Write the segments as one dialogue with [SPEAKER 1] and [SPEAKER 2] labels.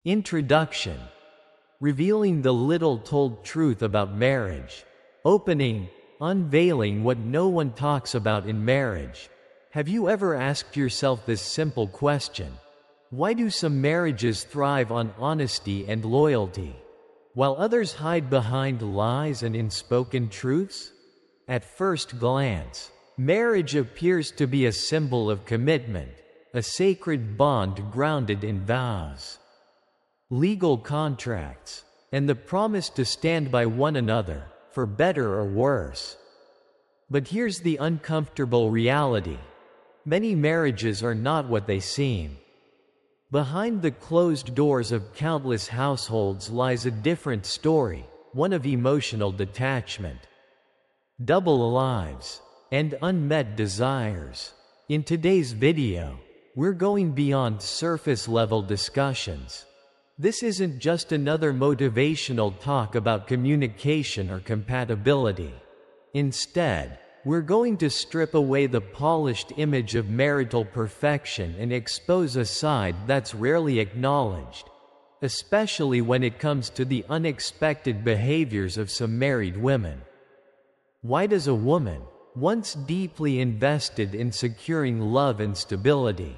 [SPEAKER 1] Introduction. Revealing the little-told truth about marriage. Opening. Unveiling what no one talks about in marriage. Have you ever asked yourself this simple question? Why do some marriages thrive on honesty and loyalty, while others hide behind lies and unspoken truths? At first glance, marriage appears to be a symbol of commitment, a sacred bond grounded in vows, legal contracts, and the promise to stand by one another, for better or worse. But here's the uncomfortable reality. Many marriages are not what they seem. Behind the closed doors of countless households lies a different story, one of emotional detachment, double lives, and unmet desires. In today's video, we're going beyond surface-level discussions. This isn't just another motivational talk about communication or compatibility. Instead, we're going to strip away the polished image of marital perfection and expose a side that's rarely acknowledged, especially when it comes to the unexpected behaviors of some married women. Why does a woman, once deeply invested in securing love and stability,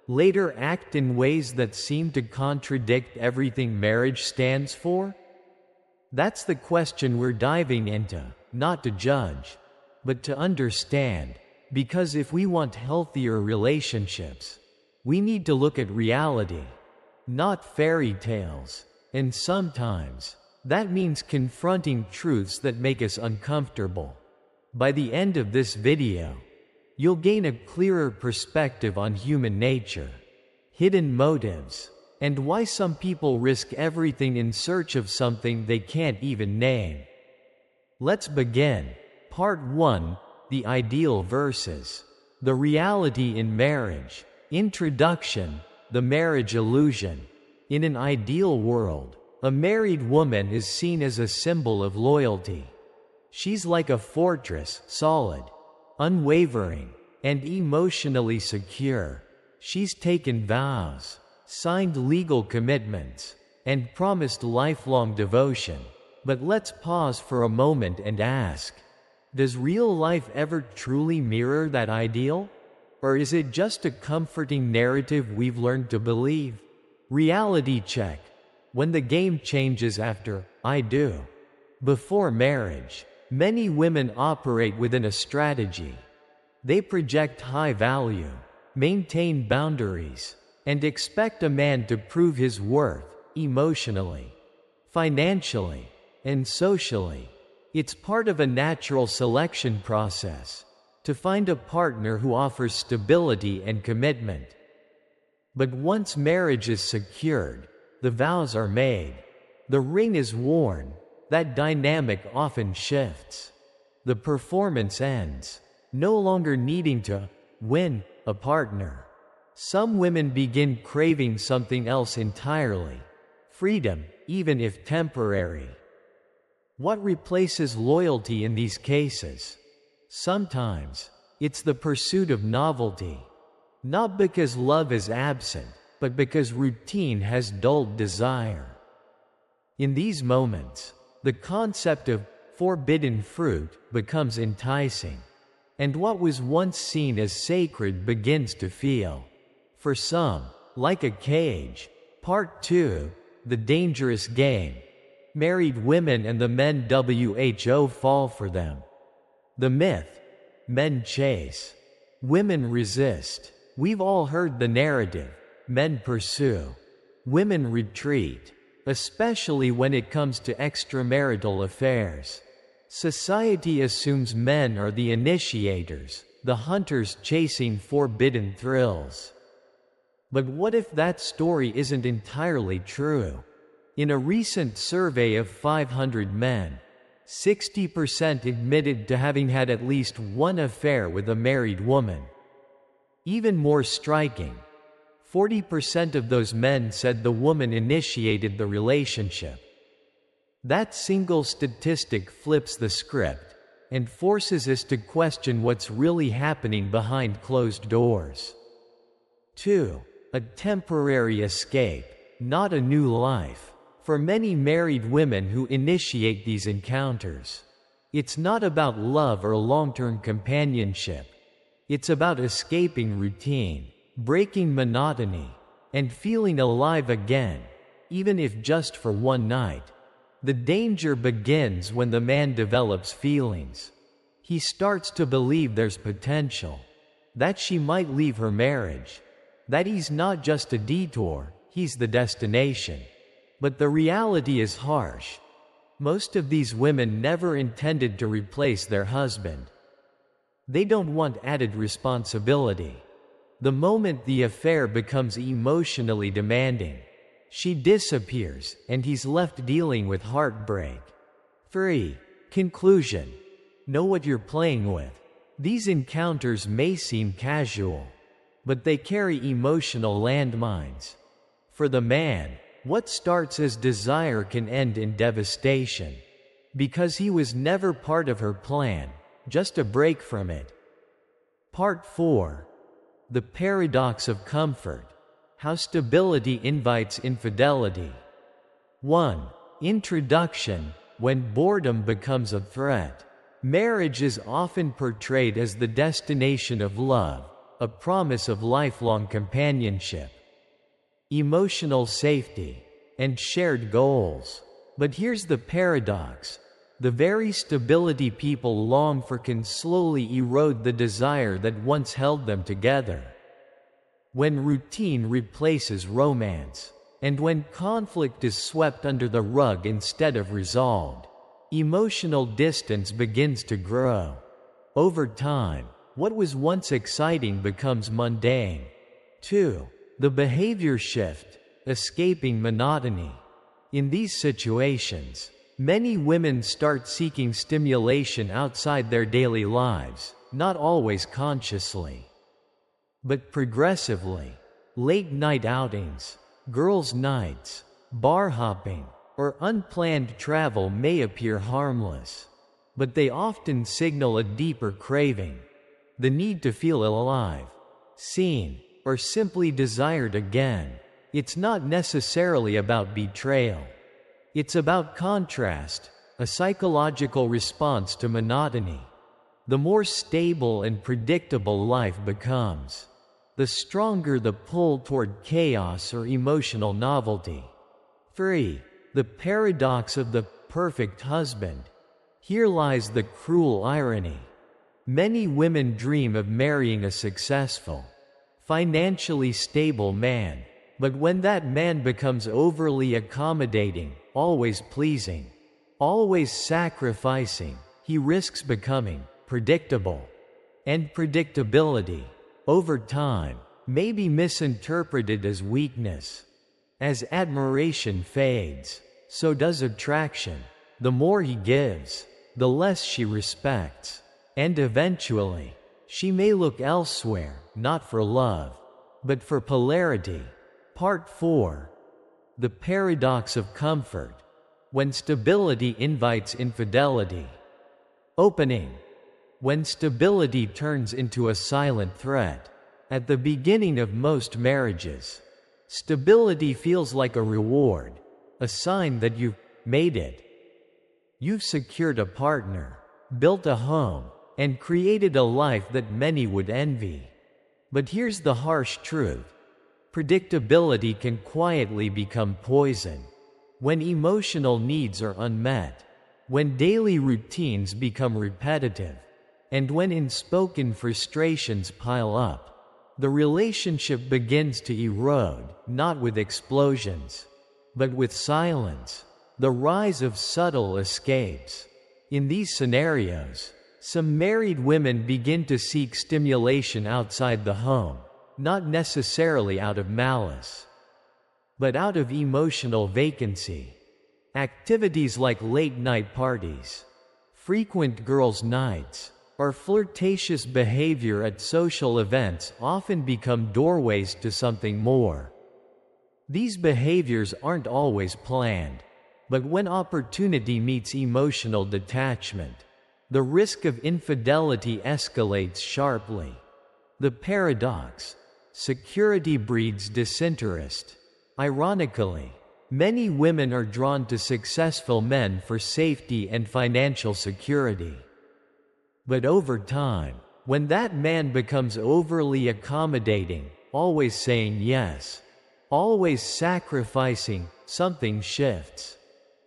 [SPEAKER 1] later act in ways that seem to contradict everything marriage stands for? That's the question we're diving into, not to judge, but to understand, because if we want healthier relationships, we need to look at reality, not fairy tales, and sometimes, that means confronting truths that make us uncomfortable. By the end of this video, you'll gain a clearer perspective on human nature, hidden motives, and why some people risk everything in search of something they can't even name. Let's begin. Part 1, The Ideal versus the Reality in Marriage. Introduction, The Marriage Illusion. In an ideal world, a married woman is seen as a symbol of loyalty. She's like a fortress, solid, unwavering, and emotionally secure. She's taken vows, signed legal commitments, and promised lifelong devotion. But let's pause for a moment and ask, does real life ever truly mirror that ideal? Or is it just a comforting narrative we've learned to believe? Reality check. When the game changes after "I do" before marriage, many women operate within a strategy. They project high value, maintain boundaries, and expect a man to prove his worth, emotionally, financially, and socially. It's part of a natural selection process, to find a partner who offers stability and commitment. But once marriage is secured, the vows are made, the ring is worn, that dynamic often shifts. The performance ends, no longer needing to win a partner. Some women begin craving something else entirely, freedom, even if temporary. What replaces loyalty in these cases? Sometimes, it's the pursuit of novelty. Not because love is absent, but because routine has dulled desire. In these moments, the concept of forbidden fruit becomes enticing, and what was once seen as sacred begins to feel, for some, like a cage. Part 2, The Dangerous Game. Married women and the men who fall for them. The myth: men chase, women resist. We've all heard the narrative: men pursue, women retreat, especially when it comes to extramarital affairs. Society assumes men are the initiators, the hunters chasing forbidden thrills. But what if that story isn't entirely true? In a recent survey of 500 men, 60% admitted to having had at least one affair with a married woman. Even more striking, 40% of those men said the woman initiated the relationship. That single statistic flips the script and forces us to question what's really happening behind closed doors. 2. A temporary escape. not a new life. For many married women who initiate these encounters, it's not about love or long-term companionship. It's about escaping routine, breaking monotony, and feeling alive again, even if just for one night. The danger begins when the man develops feelings. He starts to believe there's potential, that she might leave her marriage, that he's not just a detour, he's the destination. But the reality is harsh. Most of these women never intended to replace their husband. They don't want added responsibility. The moment the affair becomes emotionally demanding, she disappears and he's left dealing with heartbreak. 3. Conclusion. Know what you're playing with. These encounters may seem casual, but they carry emotional landmines. For the man, what starts as desire can end in devastation, because he was never part of her plan, just a break from it. Part 4. The paradox of comfort. How stability invites infidelity. 1. Introduction. When boredom becomes a threat. Marriage is often portrayed as the destination of love, a promise of lifelong companionship, emotional safety, and shared goals. But here's the paradox. The very stability people long for can slowly erode the desire that once held them together. When routine replaces romance, and when conflict is swept under the rug instead of resolved, emotional distance begins to grow. Over time, what was once exciting becomes mundane. 2. The behavior shift, escaping monotony. In these situations, many women start seeking stimulation outside their daily lives, not always consciously, but progressively. Late-night outings, girls' nights, bar hopping, or unplanned travel may appear harmless, but they often signal a deeper craving, the need to feel alive, seen, or simply desired again. It's not necessarily about betrayal. It's about contrast, a psychological response to monotony. The more stable and predictable life becomes, the stronger the pull toward chaos or emotional novelty. 3. The paradox of the perfect husband. Here lies the cruel irony. Many women dream of marrying a successful, financially stable man, but when that man becomes overly accommodating, always pleasing, always sacrificing, he risks becoming predictable. And predictability, over time, may be misinterpreted as weakness. As admiration fades, so does attraction. The more he gives, the less she respects. And eventually, she may look elsewhere, not for love, but for polarity. Part 4. The paradox of comfort. When stability invites infidelity. Opening. When stability turns into a silent threat. At the beginning of most marriages, stability feels like a reward, a sign that you've made it. You've secured a partner, built a home, and created a life that many would envy. But here's the harsh truth. Predictability can quietly become poison. When emotional needs are unmet, when daily routines become repetitive, and when unspoken frustrations pile up, the relationship begins to erode, not with explosions, but with silence, the rise of subtle escapes. In these scenarios, some married women begin to seek stimulation outside the home, not necessarily out of malice, but out of emotional vacancy. Activities like late-night parties, frequent girls' nights, or flirtatious behavior at social events often become doorways to something more. These behaviors aren't always planned, but when opportunity meets emotional detachment, the risk of infidelity escalates sharply. The paradox: security breeds disinterest. Ironically, many women are drawn to successful men for safety and financial security. But over time, when that man becomes overly accommodating, always saying yes, always sacrificing, something shifts.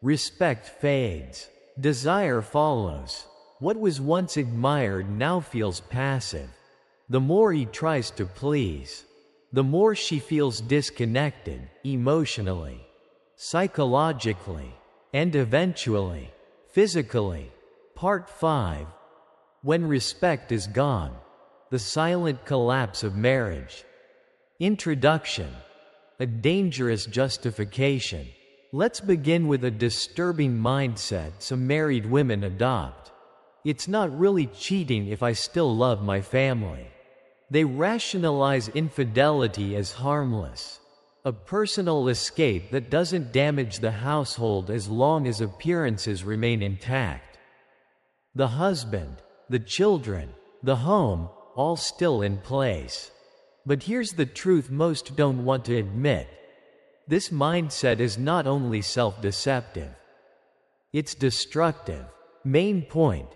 [SPEAKER 1] Respect fades. Desire follows. What was once admired now feels passive. The more he tries to please, the more she feels disconnected, emotionally, psychologically, and eventually, physically. Part 5. When respect is gone. The silent collapse of marriage. Introduction. A dangerous justification. Let's begin with a disturbing mindset some married women adopt. It's not really cheating if I still love my family. They rationalize infidelity as harmless, a personal escape that doesn't damage the household as long as appearances remain intact. The husband, the children, the home, all still in place. But here's the truth most don't want to admit. This mindset is not only self-deceptive, it's destructive. Main point: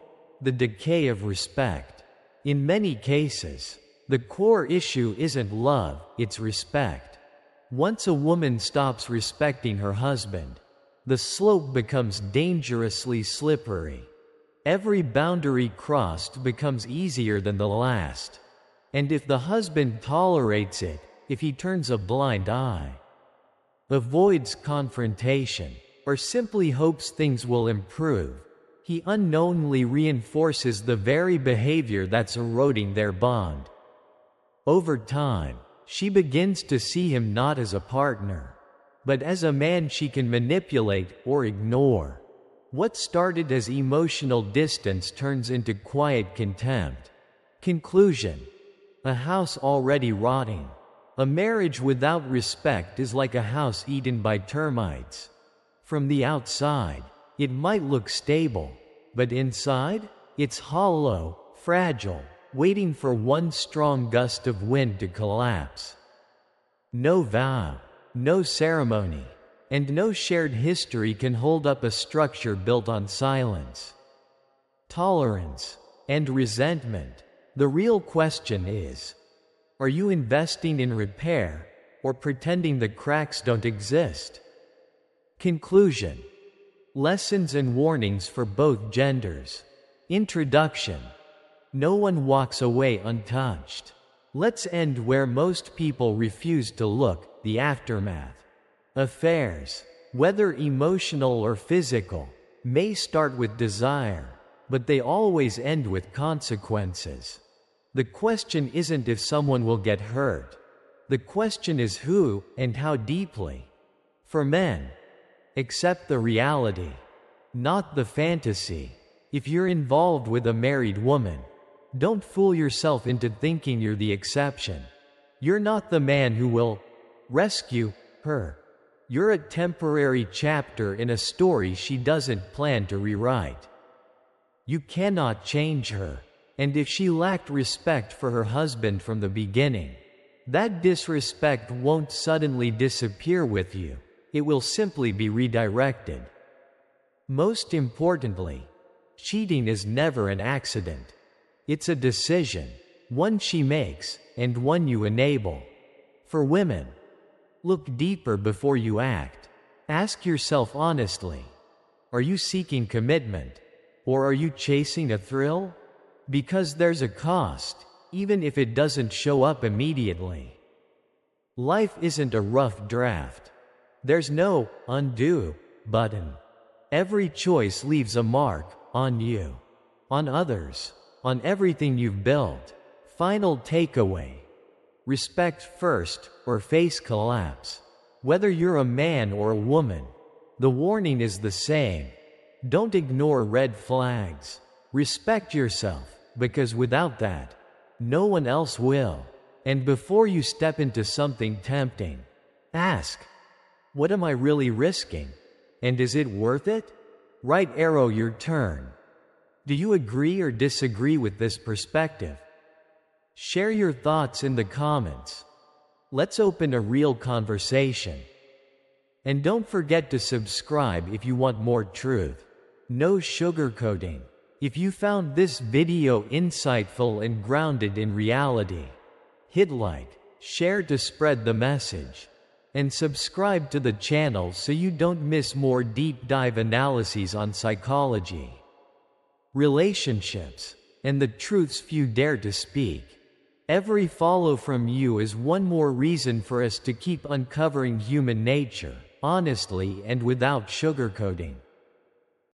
[SPEAKER 1] the decay of respect. In many cases, the core issue isn't love, it's respect. Once a woman stops respecting her husband, the slope becomes dangerously slippery. Every boundary crossed becomes easier than the last. And if the husband tolerates it, if he turns a blind eye, avoids confrontation, or simply hopes things will improve, he unknowingly reinforces the very behavior that's eroding their bond. Over time, she begins to see him not as a partner, but as a man she can manipulate or ignore. What started as emotional distance turns into quiet contempt. Conclusion: a house already rotting. A marriage without respect is like a house eaten by termites. From the outside, it might look stable, but inside, it's hollow, fragile, waiting for one strong gust of wind to collapse. No vow, no ceremony, and no shared history can hold up a structure built on silence, tolerance, and resentment. The real question is, are you investing in repair, or pretending the cracks don't exist? Conclusion. Lessons and warnings for both genders. Introduction. No one walks away untouched. Let's end where most people refuse to look: the aftermath. Affairs, whether emotional or physical, may start with desire, but they always end with consequences. The question isn't if someone will get hurt. The question is who and how deeply. For men, accept the reality, not the fantasy. If you're involved with a married woman, don't fool yourself into thinking you're the exception. You're not the man who will rescue her. You're a temporary chapter in a story she doesn't plan to rewrite. You cannot change her. And if she lacked respect for her husband from the beginning, that disrespect won't suddenly disappear with you. It will simply be redirected. Most importantly, cheating is never an accident. It's a decision, one she makes, and one you enable. For women, look deeper before you act. Ask yourself honestly, are you seeking commitment, or are you chasing a thrill? Because there's a cost, even if it doesn't show up immediately. Life isn't a rough draft. There's no undo button. Every choice leaves a mark on you, on others, on everything you've built. Final takeaway: respect first, or face collapse. Whether you're a man or a woman, the warning is the same. Don't ignore red flags. Respect yourself, because without that, no one else will. And before you step into something tempting, ask, what am I really risking? And is it worth it? Right arrow your turn. Do you agree or disagree with this perspective? Share your thoughts in the comments. Let's open a real conversation. And don't forget to subscribe if you want more truth. No sugarcoating. If you found this video insightful and grounded in reality, hit like, share to spread the message, and subscribe to the channel so you don't miss more deep dive analyses on psychology, relationships, and the truths few dare to speak. Every follow from you is one more reason for us to keep uncovering human nature, honestly and without sugarcoating.